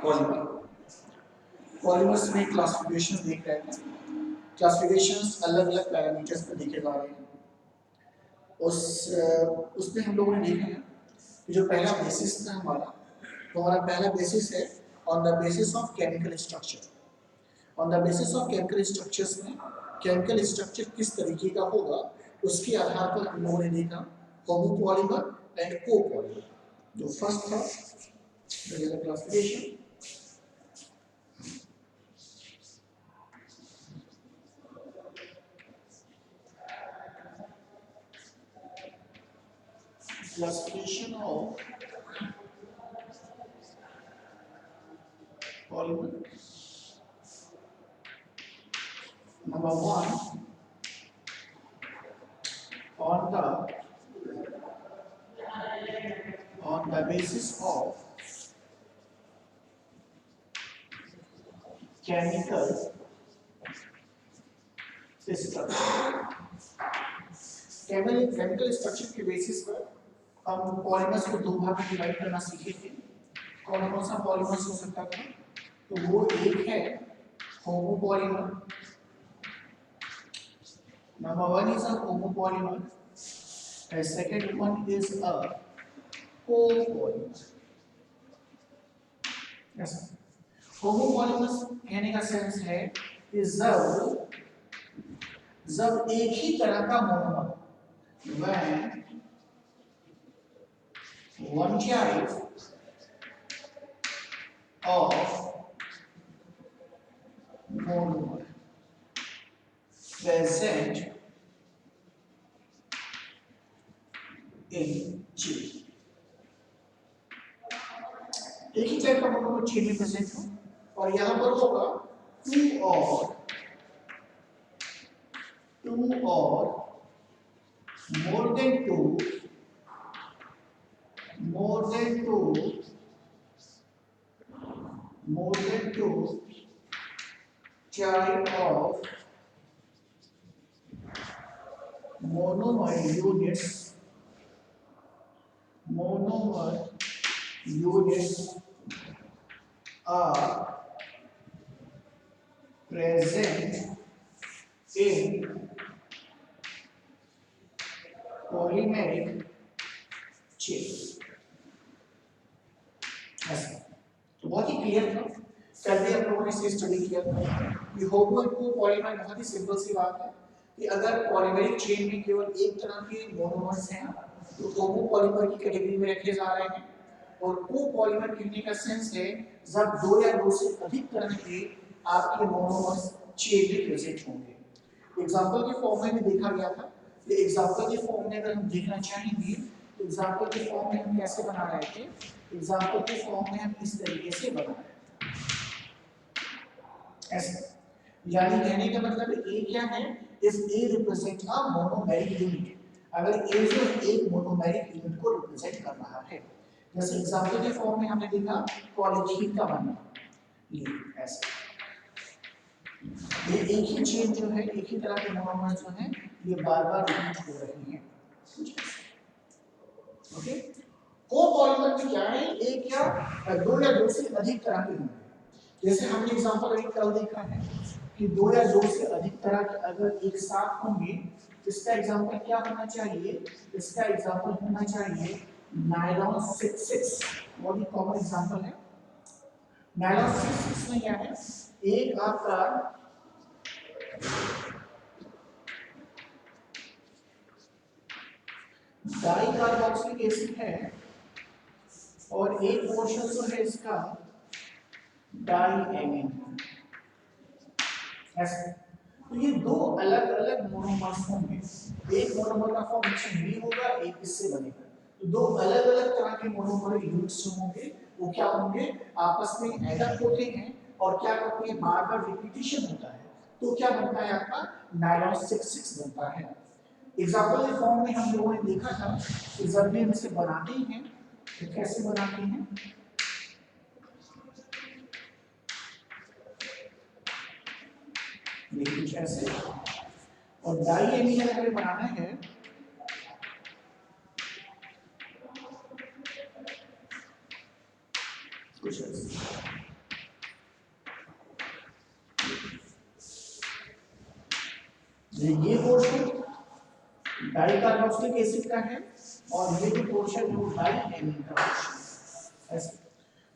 Polymer. Polymers में classification देख रहे थे। क्लासिफिकेशंस अलग अलग पैरामीटर्स पर देखे जा रहे हैं। उसमें हम लोगों ने देखा है कि जो पहला बेसिस था हमारा, तो हमारा पहला बेसिस है on the basis of chemical structure. On the basis of chemical structures में केमिकल स्ट्रक्चर किस तरीके का होगा उसके आधार पर हम लोगों ने देखा होमोपॉलीमर एंड कोपॉलीमर। जो फर्स्ट था classification, classification of polymer. Number one, on the basis of chemical structure। Chemical structure के बेसिस पर हम पॉलीमर्स को दो भाग में डिवाइड करना सीखे थे। कौन कौन सा पॉलीमर्स हो सकता था? तो वो एक है homopolymer, number one is a homopolymer and second one is a copolymer. ऐसा होमोपॉलीमर्स कहने का सेंस है कि जब एक ही तरह का monomer, when one type of monomer present in chain। एक ही टाइप का मोनोमर चेन में प्रेजेंट हो और यहां पर होगा टू और more than two type of monomer units are present in polymeric chain। तो बहुत ही क्लियर था। कल भी हम लोगों ने इसे स्टडी किया था कि होमो एंड कोपॉलीमर बहुत ही सिंपल सी बात है कि अगर पॉलीमेरिक चेन में केवल एक तरह के मोनोमर्स हैं तो होमोपॉलीमर की कैटेगरी में रखे जा रहे हैं। और कोपॉलीमर कहने का सेंस है जब दो या दो से अधिक तरह के आपके मोनोमर्स चेन में प्रेजेंट होंगे। एग्जांपल के फॉर्म में भी देखा गया था। ये एग्जांपल के फॉर्म में अगर हम देखना चाहेंगे तो एग्जांपल के फॉर्म में हम कैसे बना रहे थे? एग्जांपल के फॉर्म में हम इस तरीके से बना रहे थे ऐसे। यानी कहने का मतलब ए क्या है? If A represent a monomeric unit, अगर ए जो एक मोनोमेरिक यूनिट को रिप्रेजेंट कर रहा है, जैसे एग्जांपल के फॉर्म में हमने देखा पॉलीथीन का बनना, ये ऐसे ये एक ही चेन जो है, एक ही तरह के मोनोमर जो है ये बार-बार रिपीट हो रहे हैं। ओके, कोपॉलीमर में क्या है? एक या दो या दो से अधिक तरह के होंगे। जैसे हमने एग्जांपल अभी कल देखा है कि दो या दो से अधिक तरह के अगर एक साथ होंगे, इसका एग्जांपल क्या होना चाहिए? इसका एग्जांपल होना चाहिए नायलॉन 66। बहुत ही कॉमन एग्जांपल है। नायलॉन 66 में क्या है? एक आपका डाई कार्बोक्सिलिक एसिड है और एक पोर्शन जो है इसका डाईएमीन। ऐसे तो ये दो अलग अलग मोनोमर्स होंगे। एक मोनोमर का फॉर्म इससे बी होगा, एक इससे बनेगा। तो दो अलग अलग तरह के मोनोमर यूनिट्स जो होंगे वो क्या होंगे? आपस में ऐड अप होते हैं और क्या करते हैं? बार बार रिपीटिशन होता है तो क्या बनता है? आपका नायलॉन 66 बनता है। एग्जांपल के फॉर्म में हम लोगों ने देखा था कि जब भी हम इसे बनाते हैं तो कैसे बनाते हैं? कुछ ऐसे। और डाईएमीन अगर बनाना है कुछ ऐसे। ये पोर्शन डाई कार्बोक्सिलिक एसिड का है और ये जो पोर्शन है वो डाई एमीन का पोर्शन है। ऐसे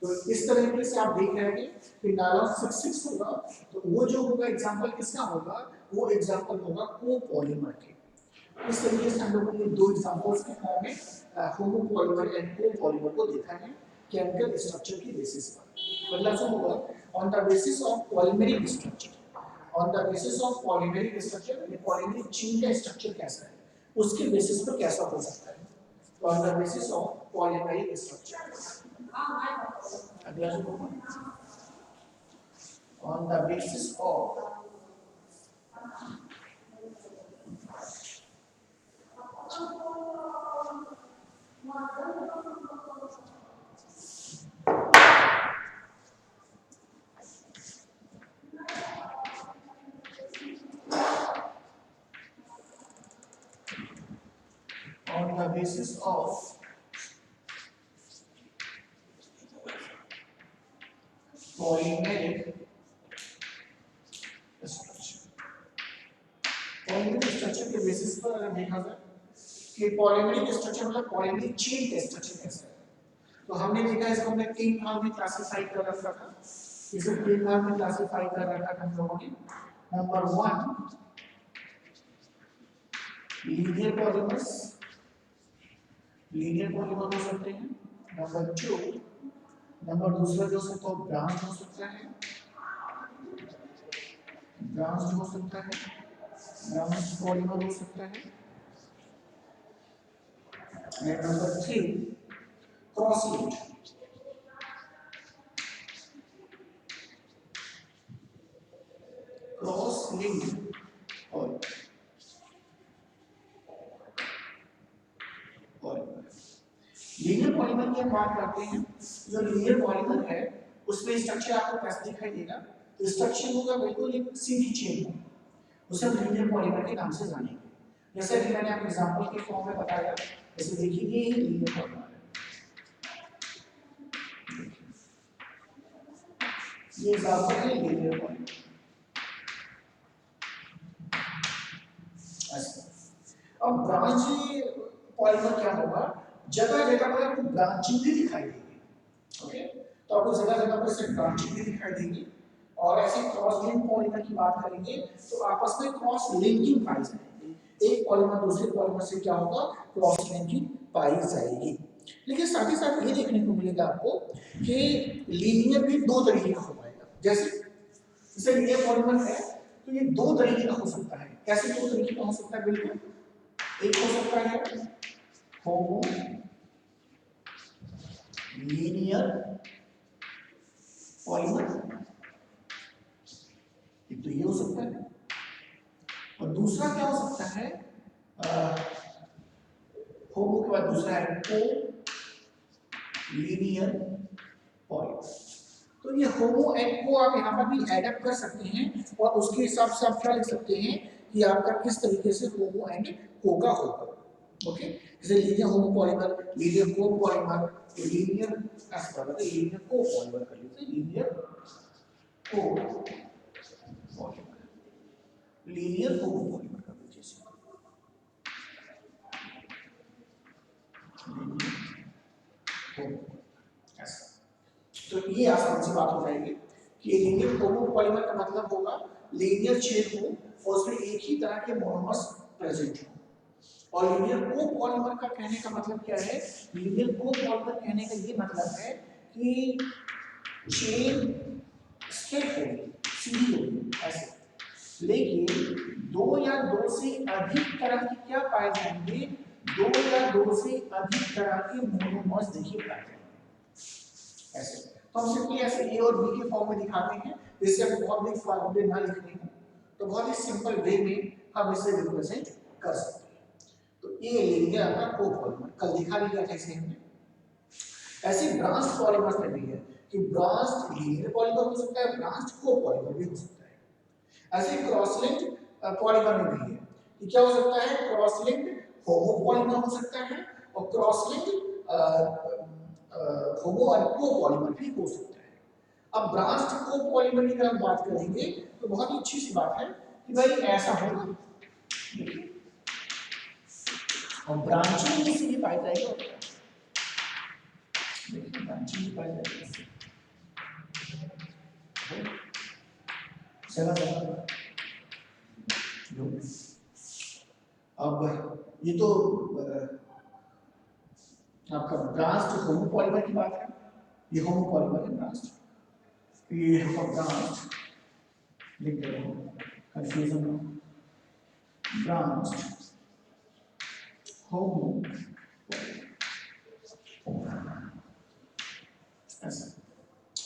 तो इस तरीके से आप देख रहे हैं कि नाला 66 होगा तो वो जो होगा एग्जांपल किसका होगा, वो एग्जांपल होगा कोपॉलीमर के। इस तरीके से हम लोगों ने दो एग्जांपल्स के फॉर्म में होमोपॉलीमर एंड कोपॉलीमर को देखा है केमिकल स्ट्रक्चर की बेसिस पर। पहला जो होगा on the basis of polymeric structure, on the basis of polymeric structure, ये पॉलीमेरिक चेन का स्ट्रक्चर कैसा है उसके बेसिस पर कैसा हो सकता है। तो on the basis of polymeric structure, अगला जो होगा on the basis of on the basis of polymeric structure, polymeric structure के बेसिस पर अगर देखा जाए कि पॉलीमेरिक स्ट्रक्चर मतलब पॉलीमेरिक चेन का स्ट्रक्चर कैसा है, तो हमने देखा इसको हमने तीन भाग में क्लासिफाई कर रखा था। इसे तीन भाग में क्लासिफाई कर रखा था हम लोगों ने। Number 1 linear polymers, linear polymer हो सकते हैं। नंबर 2 नंबर दूसरा जो है तो ब्रांच हो सकता है, ब्रांच हो सकता है, ब्रांच पॉलीमर हो सकता है। And number 3 cross linked, cross linked polymer. Linear polymer की हम बात करते हैं, जो लीनियर पॉलीमर है उसमें स्ट्रक्चर आपको कैसे दिखाई देगा, तो स्ट्रक्चर होगा बिल्कुल एक सीधी चेन होगा, उसे हम लीनियर पॉलीमर के नाम से जानेंगे। जैसे कि मैंने आपको एग्जांपल के फॉर्म में बताया, जैसे देखिए ये लीनियर पॉलीमर है, ये एग्जांपल है लीनियर पॉलीमर। अब ब्रांच पॉलीमर क्या होगा, जगह जगह पर आपको ब्रांचिंग भी दिखाई देगी। ओके, तो आपको जगह जगह पर सिर्फ ब्रांचिंग भी दिखाई देगी। और ऐसे क्रॉस लिंक पॉलीमर की बात करेंगे तो आपस में क्रॉस लिंकिंग पाई जाएगी, एक पॉलीमर दूसरे पॉलीमर से क्या होगा, क्रॉस लिंकिंग पाई जाएगी। लेकिन साथ ही साथ ये देखने को मिलेगा आपको कि लीनियर भी दो तरीके का हो पाएगा। जैसे लीनियर पॉलीमर है तो ये दो तरीके का हो सकता है। कैसे दो तरीके का हो सकता है, बिल्कुल एक हो सकता है होमो लीनियर पॉलीमर, तो ये हो सकता है, और दूसरा क्या हो सकता है, होमो के बाद दूसरा है को लीनियर पॉलीमर। तो ये होमो एंड को आप यहाँ पर भी एड अप कर सकते हैं और उसके हिसाब से आप क्या लिख सकते हैं कि आपका किस तरीके से होमो एंड को का होगा। ओके, जैसे लीनियर होमो पॉलीमर, लीनियर को पॉलीमर, लीनियर लीनियर को पॉलीमर कर लीजिए, लीनियर को पॉलीमर, लीनियर होमो पॉलीमर कर लीजिए। तो ये आसान सी बात हो जाएगी कि लीनियर होमो पॉलीमर का मतलब होगा लीनियर चेन हो और उसमें एक ही तरह के मोनोमर्स प्रेजेंट हो। और लीनियर को पॉलीमर का कहने का मतलब क्या है, लीनियर को पॉलीमर कहने का ये मतलब है कि चेन स्ट्रेट होगी, सीधी होगी ऐसे, लेकिन दो या दो से अधिक तरह के क्या पाए जाएंगे, दो या दो से अधिक तरह के मोनोमर्स देखिए पाए जाएंगे ऐसे। तो हम सिंपली ऐसे ए और बी के फॉर्म में दिखाते हैं, जिससे हमें बहुत बड़ी फॉर्मूले ना लिखने हो, तो बहुत ही सिंपल वे में हम इसे रिप्रेजेंट कर सकते हैं। तो ये ले लिया आपका कोपॉलीमर, कल दिखा लिया था इसे हमने। ऐसे ब्रांच पॉलीमर्स में भी है कि ब्रांच लीनियर पॉलीमर हो सकता है, ब्रांच कोपॉलीमर भी हो सकता है। ऐसे क्रॉस लिंक्ड पॉलीमर में भी है कि क्या हो सकता है, क्रॉस लिंक्ड होमो पॉलीमर हो सकता है और क्रॉस लिंक्ड होमो और कोपॉलीमर भी हो सकता है। अब ब्रांच कोपॉलीमर की अगर हम बात करेंगे तो बहुत ही अच्छी सी बात है कि भाई ऐसा होगा, और ब्रांचिंग इसीलिए पाई जाएगी, और देखिए ब्रांचिंग पाई जाएगी। चला अब ये तो आपका ब्रास्ट होमोपॉलीमर की बात है, ये होमोपॉलीमर है ब्रास्ट, ये है ब्रास्ट, लिख दे रहा हूँ कंफ्यूजन में, ब्रास्ट होमो ऐसा।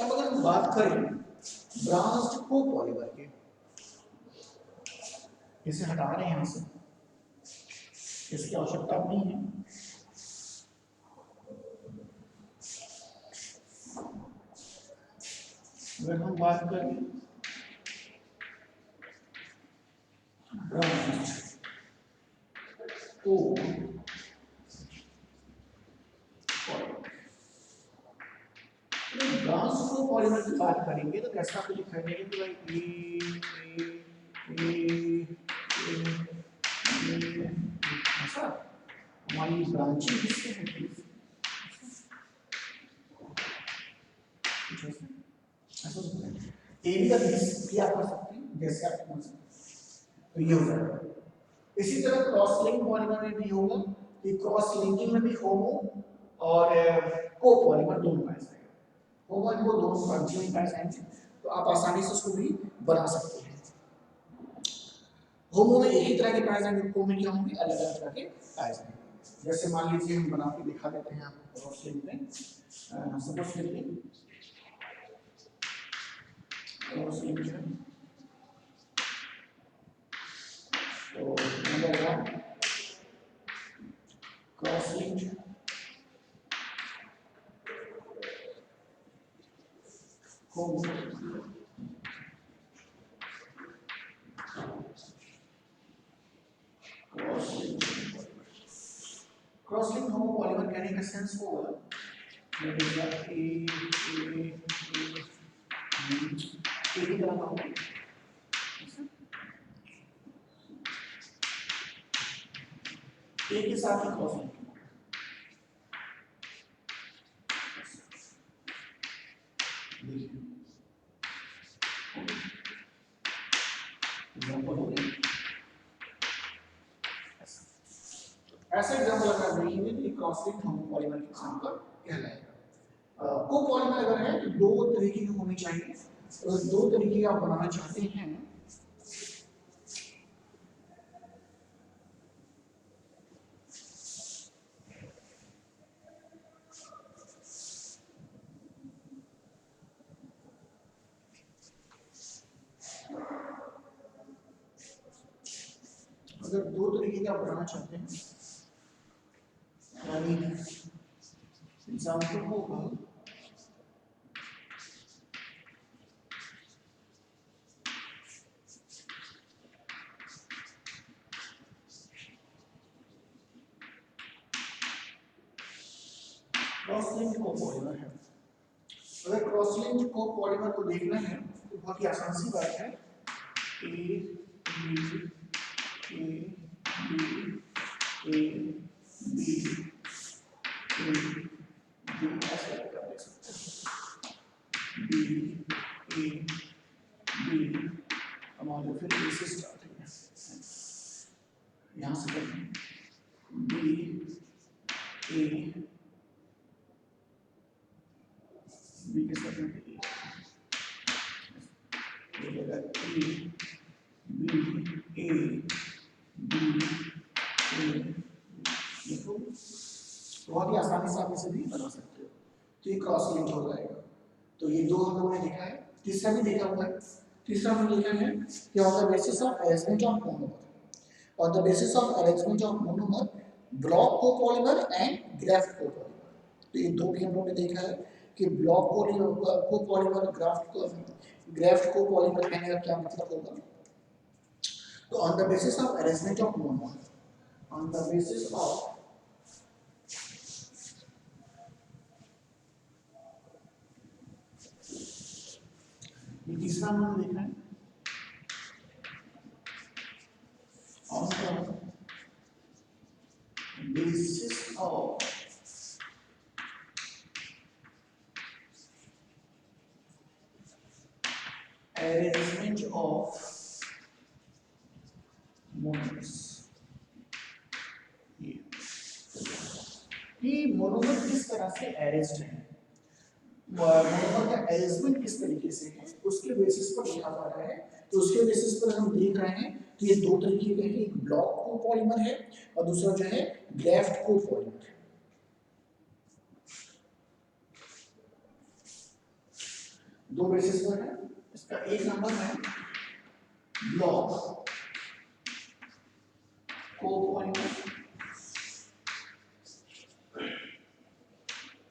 अब अगर हम बात करें ब्रास्ट कोपॉलीमर की, इसे हटा रहे हैं यहाँ से, इसकी आवश्यकता नहीं है। अगर हम बात करें ब्रास्ट को ब्रास्ट को पॉलीमर की बात करेंगे तो कैसा आपको दिखाई देगा कि भाई ऐसा हमारी ब्रांचिंग किससे होती है, ऐसा ए बी का भी आप कर सकते हैं जैसे आप समझ सकते हैं, तो ये हो जाएगा। इसी तरह क्रॉस लिंक पॉलीमर में भी होगा कि क्रॉस लिंकिंग में भी होमो और को पॉलीमर दोनों पाए जाएंगे, होमो और को दोनों ब्रांचिंग में पाए जाएंगे, तो आप आसानी से उसको भी बना सकते हैं। होमो में एक ही तरह के पाए जाएंगे, को में क्या होंगे अलग अलग तरह के पाए जाएंगे। जैसे मान लीजिए हम बना के दिखा देते हैं आपको क्रॉस लिंक में, सपोज करिए क्रॉस लिंक है तो नंबर 1 क्रॉस लिंक होमो क्रॉस लिंक होमोपॉलीमर कहने का सेंस होगा की तरह का होगा, एक ही साथ ही क्रॉस लिंक ऐसा एग्जांपल अगर देंगे तो क्रॉस लिंक होमोपॉलीमर के एग्जांपल कहलाएगा। कोपॉलीमर अगर है तो दो तरीके की होनी चाहिए, अगर दो तरीके आप बनाना चाहते हैं अगर दो तरीके का बनाना चाहते हैं यानी एग्जांपल होगा क्रॉस लिंक कोपॉलीमर है। अगर क्रॉस लिंक कोपॉलीमर को देखना है तो बहुत ही आसान सी बात है, ए बी ऐसे कर देख सकते हैं बी ए बी हमारे फिर ए से स्टार्ट है, यहाँ से करें बी ए बी के साथ में बहुत ही आसानी से आप इसे भी बना सकते हो, तो ये क्रॉस लिंक हो जाएगा। तो ये दो हम लोगों ने देखा है, तीसरा भी देखा हुआ है। तीसरा हम देखा है कि on the basis of arrangement of monomer, on the basis of arrangement of monomer block copolymer and graft copolymer. तो ये दो भी हम लोगों ने देखा है कि ब्लॉक कोपॉलीमर ग्राफ्ट कोपॉलीमर कहने का क्या मतलब होगा। तो on the basis of arrangement of monomer, on the basis of तीसरा हमने देखा है on the arrangement of monomers, ये मोनोमर किस तरह से अरेंज्ड है, मोनोमर का अरेंजमेंट किस तरीके से है उसके बेसिस पर लिखा जा रहा है। तो उसके बेसिस पर हम देख रहे हैं कि ये दो तरीके के हैं, एक ब्लॉक कोपॉलीमर है और दूसरा जो है ग्राफ्ट कोपॉलीमर है। दो बेसिस पर है। इसका एक नंबर है ब्लॉक कोपॉलीमर,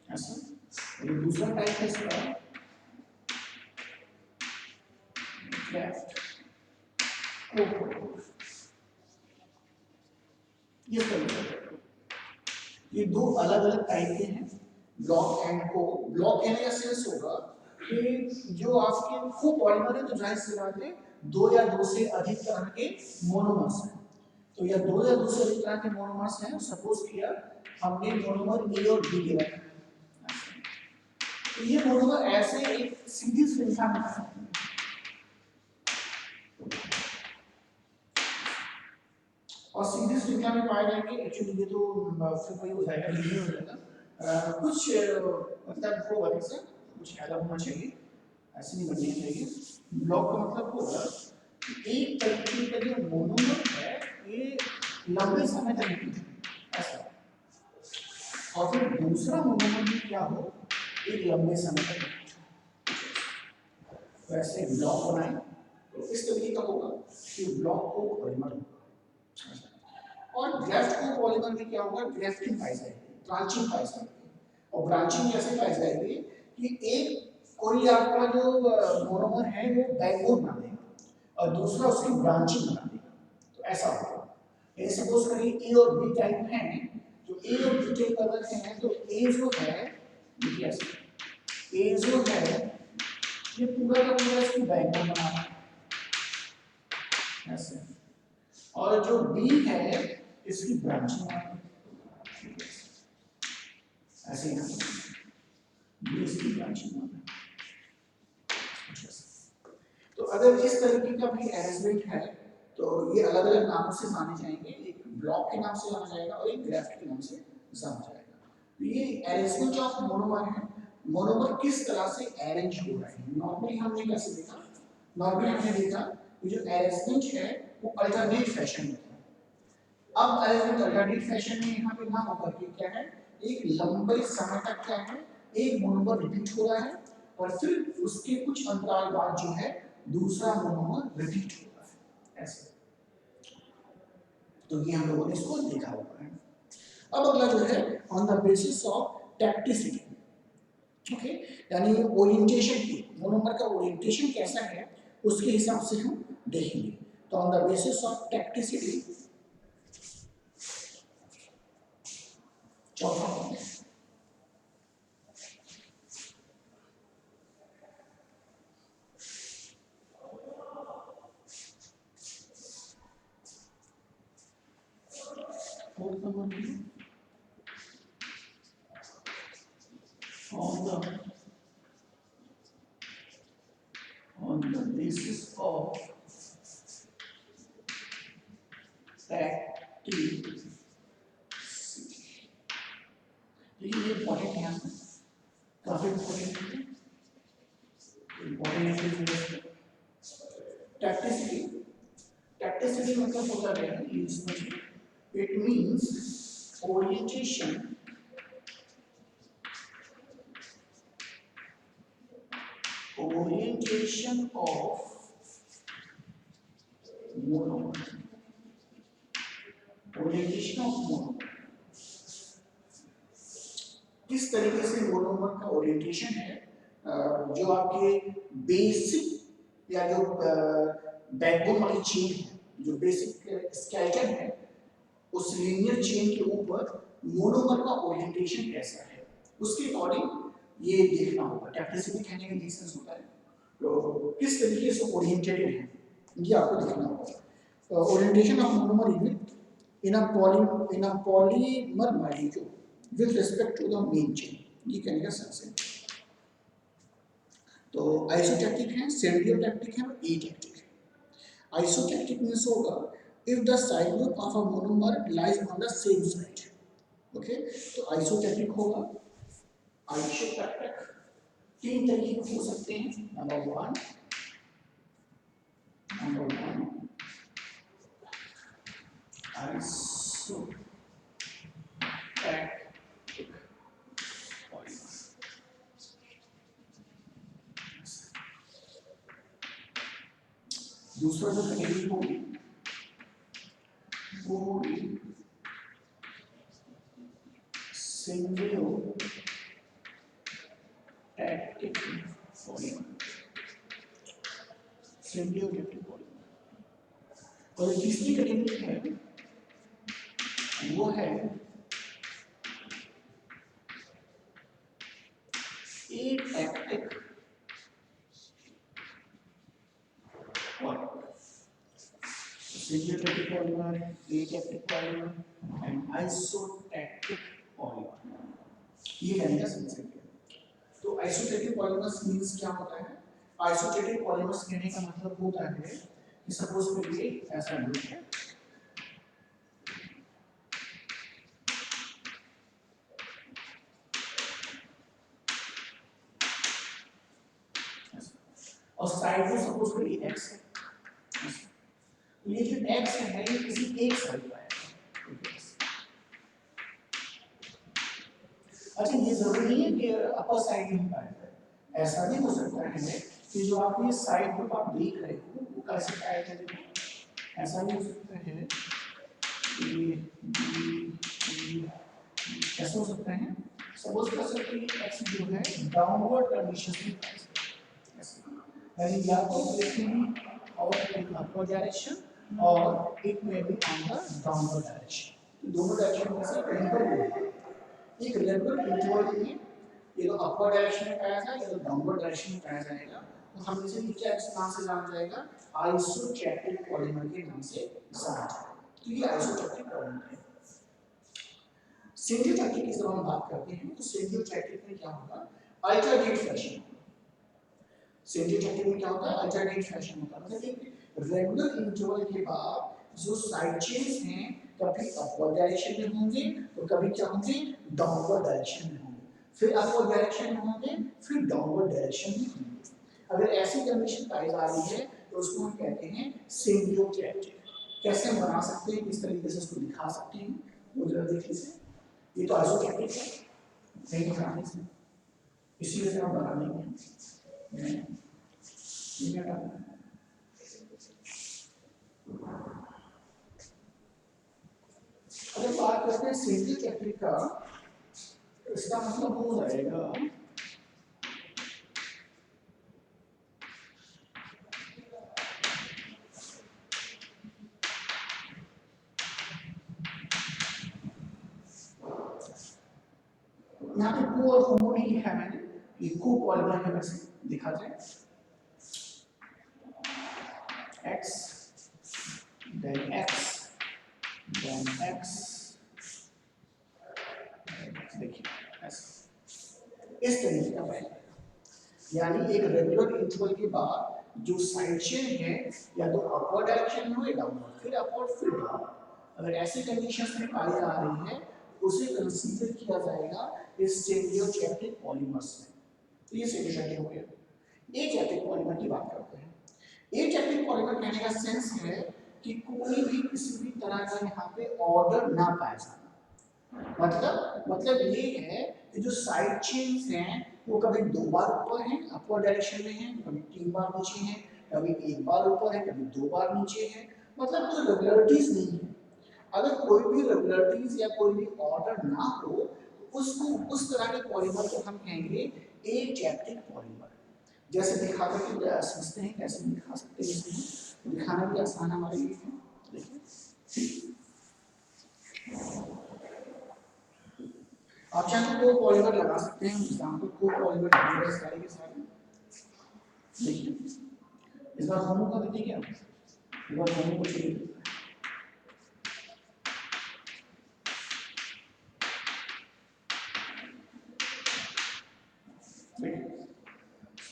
ऐसा। और दूसरा टाइप है इसका ग्राफ्ट कोपॉलीमर। ये दो अलग अलग टाइप के हैं ब्लॉक एंड को। ब्लॉक कहने का सेंस होगा कि जो आपके कोपॉलीमर है तो जाहिर सी बात है दो या दो से अधिक तरह के मोनोमर्स हैं। तो या दो या दो से अधिक तरह के मोनोमर्स हैं। सपोज किया हमने मोनोमर ए और बी लिया, तो ये मोनोमर ऐसे एक सीधी श्रृंखला में है और सीधी श्रृंखला में पाए जाएंगे। एक्चुअली ये तो फिर वही हो जाएगा, लिनियर हो जाएगा। कुछ मतलब होगा जैसे कुछ अलग होना चाहिए, ऐसे नहीं बनना चाहिए। ब्लॉक का मतलब होगा एक तरीके का जो मोनोमर है ये लंबे समय तक नहीं ऐसा, और फिर दूसरा मोनोमर भी क्या हो एक लंबे समय तक वैसे ब्लॉक बनाए। तो इस तरीके का होगा कि ब्लॉक को पॉलीमर होगा। और ग्राफ्ट को पॉलीमर में क्या होगा, ग्राफ्टिंग पाई जाएगी, ब्रांचिंग पाई जाएगी। और ब्रांचिंग कैसे पाई जाएगी कि एक कोई आपका जो मोनोमर है वो बैकबोन बना देगा और दूसरा उसकी ब्रांचिंग बना देगा। तो ऐसा होगा। ये सपोज करिए ए और बी टाइप है, तो ए और बी टाइप अगर हैं तो ए जो है ए जो है ये पूरा का पूरा इसकी बैकबोन बना रहा है ऐसे, और जो बी है इसकी ब्रांचिंग बना रहा है ऐसे ही बी इसकी ब्रांचिंग बना रहा है। तो अगर इस तरीके का भी अरेंजमेंट है तो ये अलग अलग नामों से जाने जाएंगे, एक ब्लॉक के नाम से जाना जाएगा और एक ग्राफ्ट के नाम से जाना जाएगा। तो ये अरेंजमेंट ऑफ मोनोमर है, मोनोमर किस तरह से अरेंज हो रहे हैं। नॉर्मली हमने कैसे देखा, नॉर्मली हमने देखा कि जो अरेंजमेंट है वो अल्टरनेट फैशन में है। अब अरेंजमेंट अल्टरनेट फैशन में यहाँ पे ना होकर के क्या है, एक लंबे समय तक क्या है एक मोनोमर रिपीट हो रहा है और फिर उसके कुछ अंतराल बाद जो है दूसरा मोनोमर रिपीट हो रहा है ऐसे। तो ये हम लोगों ने इसको देखा हुआ है। अब अगला जो है on the basis of tacticity, okay, यानी ओरिएंटेशन की, मोनोमर का ओरिएंटेशन कैसा है उसके हिसाब से हम देखेंगे। तो on the basis of tacticity चौथा point on the basis of tacticity। देखिए ये इम्पोर्टेंट है, यहाँ काफी इम्पोर्टेंट है, इम्पोर्टेंट है टैक्टिसिटी। टैक्टिसिटी मतलब होता है इसमें it means orientation of monomer, orientation of monomer। किस तरीके से मोनोमर का ओरिएंटेशन है, जो आपके बेसिक या जो बैकबोन वाली चेन है, जो बेसिक स्केलेटन है उस लीनियर चेन के ऊपर मोनोमर का ओरिएंटेशन कैसा है उसके अकॉर्डिंग ये देखना होगा। टैक्टिसिटी कहने का डिस्टेंस होता है तो किस तरीके से ओरिएंटेड है ये आपको देखना होगा। Orientation of monomer unit in a polymer molecule with respect to the main chain, ये कहने का सेंस है। तो आइसोटैक्टिक है, सिम्बियोटैक्टिक है और एटैक्टिक है। आइसोटैक्टिक मींस होगा if the side group of a monomer lies on the same side. Okay, तो आइसोटैक्टिक होगा। आइसोटैक्टिक तीन तरीके के हो सकते हैं। Number one isotactic polymer. दूसरा जो कैटेगरी होगी वो होगी सिम्बियोटैक्टिक पॉलीमर। Syndiotactic polymer. और तीसरी कैटेगरी है वो है atactic polymer. Syndiotactic polymer, atactic polymer and isotactic polymer, ये कहने का सेंस है। तो आइसोटैक्टिक पॉलीमर्स मींस क्या होता है? आइसोटैक्टिक पॉलीमर्स कहने का मतलब होता है कि सपोज करिए ऐसा ग्रुप है, और साइड में सपोज करिए x है, तो ये जो x है ये किसी एक साइड का है। अच्छा, ये जरूरी नहीं है कि अपर साइड में पाएगा, ऐसा भी हो सकता है कि जो आप ये साइड ग्रुप आप देख रहे हो वो कैसे पाएगा। देखो ऐसा भी हो सकता है कि कैसे हो सकता है, सपोज कर सकते हैं x जो है डाउनवर्ड कंडीशन में यानी या तो इट में बी और इन अपवर्ड डायरेक्शन और इट में be on the downward direction. दोनों डायरेक्शन में से कहीं पर भी एक रेगुलर इंटरवल में ये तो अपवर्ड डायरेक्शन में पाया जाएगा या तो डाउनवर्ड डायरेक्शन में पाया जाएगा। तो हम इसे क्या इस नाम से जाना जाएगा? आइसोटैक्टिक पॉलीमर के नाम से जाना जाएगा। तो ये आइसोटैक्टिक पॉलीमर है। सिम्बियोटैक्टिक की जब हम बात करते हैं तो सिम्बियोटैक्टिक में क्या होगा? Alternate fashion. सिम्बियोटैक्टिक में क्या होता है? अल्टरनेट फैशन होता है, मतलब एक रेगुलर इंटरवल के बाद जो साइड चेन्स हैं कभी अपवर्ड डायरेक्शन में होंगे तो कभी क्या होंगे? डाउनवर्ड डायरेक्शन में होंगे, फिर अपवर्ड डायरेक्शन में होंगे, फिर डाउनवर्ड डायरेक्शन में होंगे। अगर ऐसी कंडीशन पाई जा रही है तो उसको हम कहते हैं सिम्बियोटैक्टिक। कैसे हम बना सकते हैं, किस तरीके से इसको दिखा सकते हैं वो जरा देख लीजिए। ये तो आइसोटैक्टिक है, नहीं बनाने से इसीलिए से हम बना लेंगे। ये क्या करना है? अगर बात करते हैं सिम्बियोटैक्टिक का, इसका मतलब हो जाएगा यहाँ पे को और होमो नहीं लिखा है मैंने, ये को पॉलीमर है, वैसे लिखा जाए x then x then x, देखिए ऐसा इस तरीके का बनेगा। यानी एक रेगुलर इंटरवल के बाद जो साइड चेन है या तो अपवर्ड डायरेक्शन में हो या डाउनवर्ड, फिर अपवर्ड फिर डाउनवर्ड, अगर ऐसी कंडीशंस में पाई जा रही है उसे कंसीडर किया जाएगा इस सिम्बियोटैक्टिक पॉलीमर्स में। तो ये सिम्बियोटैक्टिक हो गया। एटैक्टिक पॉलीमर की बात करते हैं। एटैक्टिक पॉलीमर कहने का सेंस है कि कोई भी किसी भी तरह का यहाँ पे ऑर्डर ना पाया जाए। मतलब ये है कि जो साइड चेन्स हैं वो कभी दो बार ऊपर हैं अपवर्ड डायरेक्शन में हैं, कभी तीन बार नीचे हैं, कभी एक बार ऊपर है, कभी दो बार नीचे है, मतलब कोई रेगुलरिटीज नहीं है। अगर कोई भी रेगुलरिटीज या कोई भी ऑर्डर ना हो उसको उस तरह के पॉलीमर को हम कहेंगे एटैक्टिक पॉलीमर। जैसे दिखा करके समझते हैं कैसे दिखा सकते हैं, इसमें दिखाना भी आसान हमारे लिए है। देखिए आप चाहे तो पॉलीमर लगा सकते हैं, एग्जांपल को पॉलीमर के सारे के सारे। देखिए इस बार होमो का देखिए क्या, इस बार होमो को चाहिए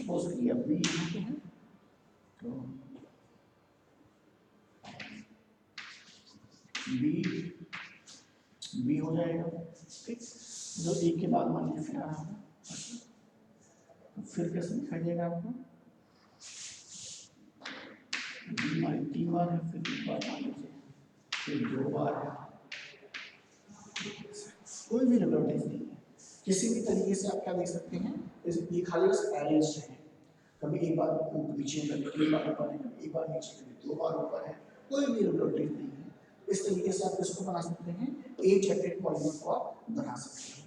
सपोज करिए बी यहाँ पे है तो बी बी हो जाएगा, ठीक। जो एक के बाद मान लीजिए फिर आ रहा है, तो फिर कैसे दिखाई देगा आपको, बी हमारी 3 बार है, फिर एक बार मान लीजिए, फिर 2 बार है, कोई भी रिलेटिव नहीं है। किसी भी तरीके से आप क्या देख सकते हैं, जैसे ये खाली बस अरेंज है, कभी एक बार नीचे कभी एक बार ऊपर है, कभी एक बार नीचे कभी 2 बार ऊपर है, कोई भी रिलेटिव नहीं है। इस तरीके से आप इसको बना सकते हैं, एक टेक्निक पॉलीमर को आप बना सकते हैं।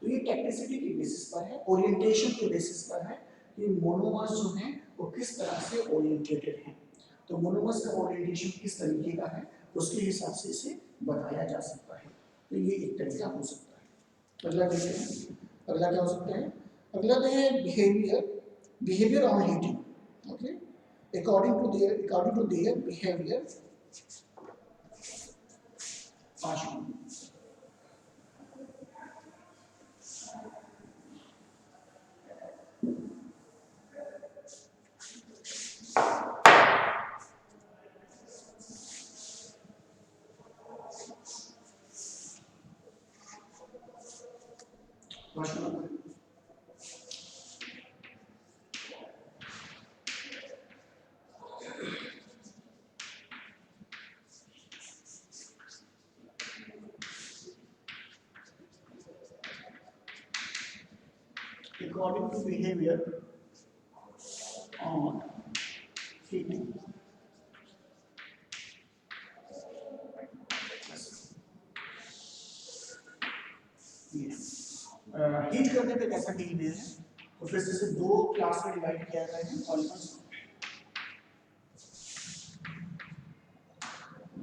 तो ये टेक्निसिटी के बेसिस पर है, ओरिएंटेशन के बेसिस पर है कि मोनोमर्स जो हैं वो किस तरह से ओरिएंटेटेड हैं। तो मोनोमर्स का ओरिएंटेशन किस तरीके का है उसके हिसाब से इसे बताया जा सकता है। तो ये एक तरीका हो सकता है। अगला देखते हैं, अगला क्या हो सकता है, अगला है behaviour on heating. Okay, according to their behavior, according to behavior on heating. Heat करने पे कैसा बिहेवियर है, तो फिर से दो क्लास में डिवाइड किया गया है polymers.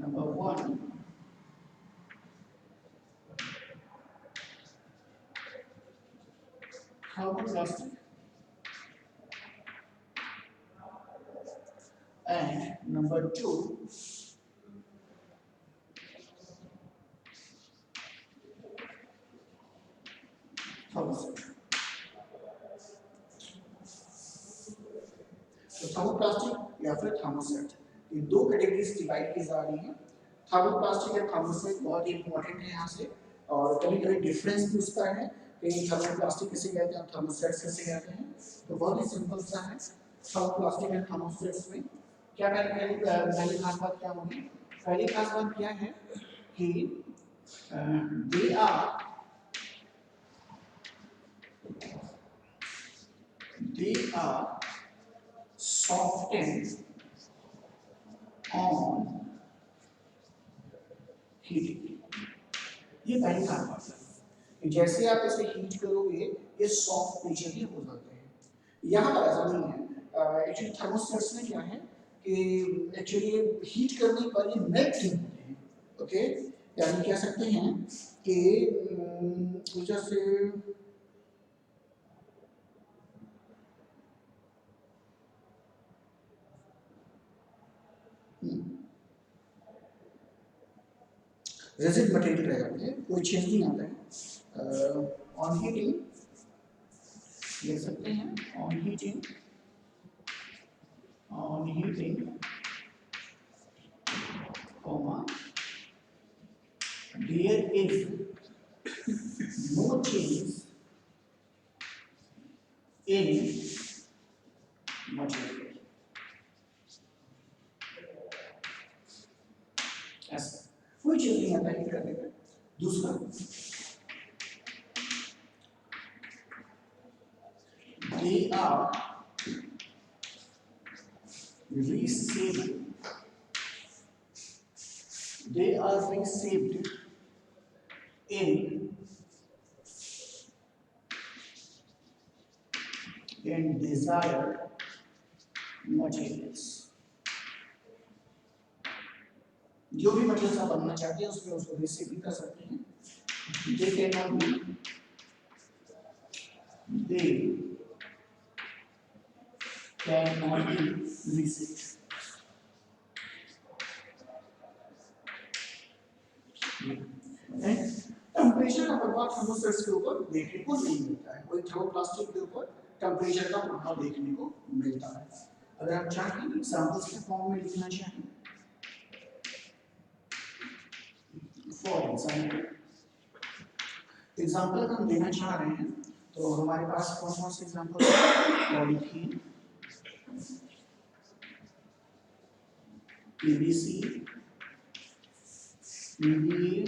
Number 1 thermoplastic and number 2 thermoset। तो थर्मोप्लास्टिक या फिर थर्मोसेट, ये दो कैटेगरीज डिवाइड की जा रही हैं। थर्मोप्लास्टिक या थर्मोसेट बहुत ही इंपॉर्टेंट है यहाँ से, और कभी कभी डिफरेंस पूछता है कि थर्मोप्लास्टिक किसे कहते हैं, थर्मोसेट किसे कहते हैं। तो बहुत ही सिंपल सा है, थर्मोप्लास्टिक एंड थर्मोसेट्स में क्या पहली खास बात क्या होगी, पहली खास बात क्या है कि they are softened on heating। ये पहली बात है, जैसे आप इसे हीट करोगे ये सॉफ्ट नेचर के हो जाते हैं। यहाँ पर ऐसा नहीं है, एक्चुअली थर्मोस्टेट्स में क्या है कि एक्चुअली हीट करने पर ये मेल्ट नहीं होते हैं। ओके, यानी कह सकते हैं कि जैसे रेजिड मटेरियल रह जाते हैं, कोई चेंज नहीं आता है। ऑन हीटिंग लिख सकते हैं, on heating comma there is no change in material। ऐसा कोई चीज नहीं आता हीट करने पे। दूसरा they are reshaped in desired materials। जो भी मटेरियल आप बनना चाहते हैं उसमें उसको रिसेप भी कर सकते हैं। they cannot be reshaped। Temperature का प्रभाव हम थर्मोसेट्स के ऊपर देखने को नहीं मिलता है, कोई थर्मोप्लास्टिक के ऊपर टेम्परेचर का प्रभाव देखने को मिलता है। अगर आप चाहें एग्जांपल्स के फॉर्म में लिखना चाहें, फॉर एग्जांपल हम देना चाह रहे हैं तो हमारे पास कौन कौन से एग्जांपल हैं? Polythene, PVC, PVA,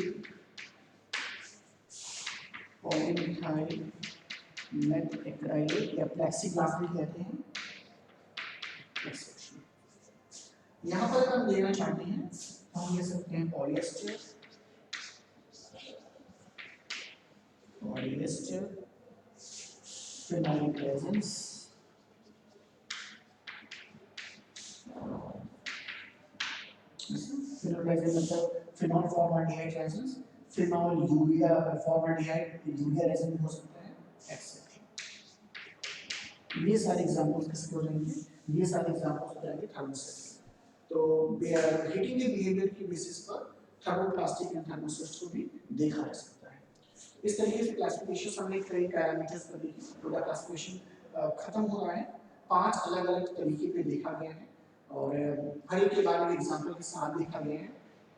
polymethyl methacrylic या प्लेक्सीग्लास भी कहते हैं। यहाँ पर हम लेना चाहते हैं हम ले सकते हैं polyester, phenolic resins, phenol resin मतलब phenol formaldehyde resins, phenol urea formaldehyde urea resin भी हो सकता है, एक्सेट्रा। ये सारे एग्जांपल्स किसके हो जाएंगे? ये सारे एग्जांपल्स हो जाएंगे थर्मोसेट। तो हीटिंग के बिहेवियर की बेसिस पर थर्मोप्लास्टिक एंड थर्मोसेट्स को भी देखा जा सकता है। इस तरीके से क्लासिफिकेशन हमने कई पैरामीटर्स पर देखी, पूरा क्लासिफिकेशन खत्म हो रहा है, 5 अलग-अलग तरीके पे देखा गया है और हर एक के बारे में एग्जांपल के साथ देखा गया है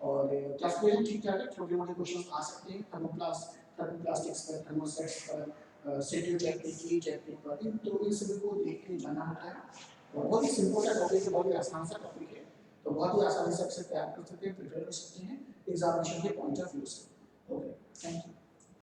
और क्लासिफिकेशन ठीक-ठाक है, छोटे-मोटे क्वेश्चंस आ सकते हैं थर्मोप्लास्टिक्स पर, थर्मोसेट्स पर, सेटिंग टेक्निक, हीट टेक्निक पर, तो इन सभी को देख के जाना होता है और बहुत ही सिंपल सा टॉपिक है, बहुत ही आसान सा टॉपिक है, तो बहुत ही आसानी से तैयार कर सकते हैं, प्रिपेयर कर सकते हैं एग्जामिनेशन के पॉइंट ऑफ व्यू से। Okay, thank you.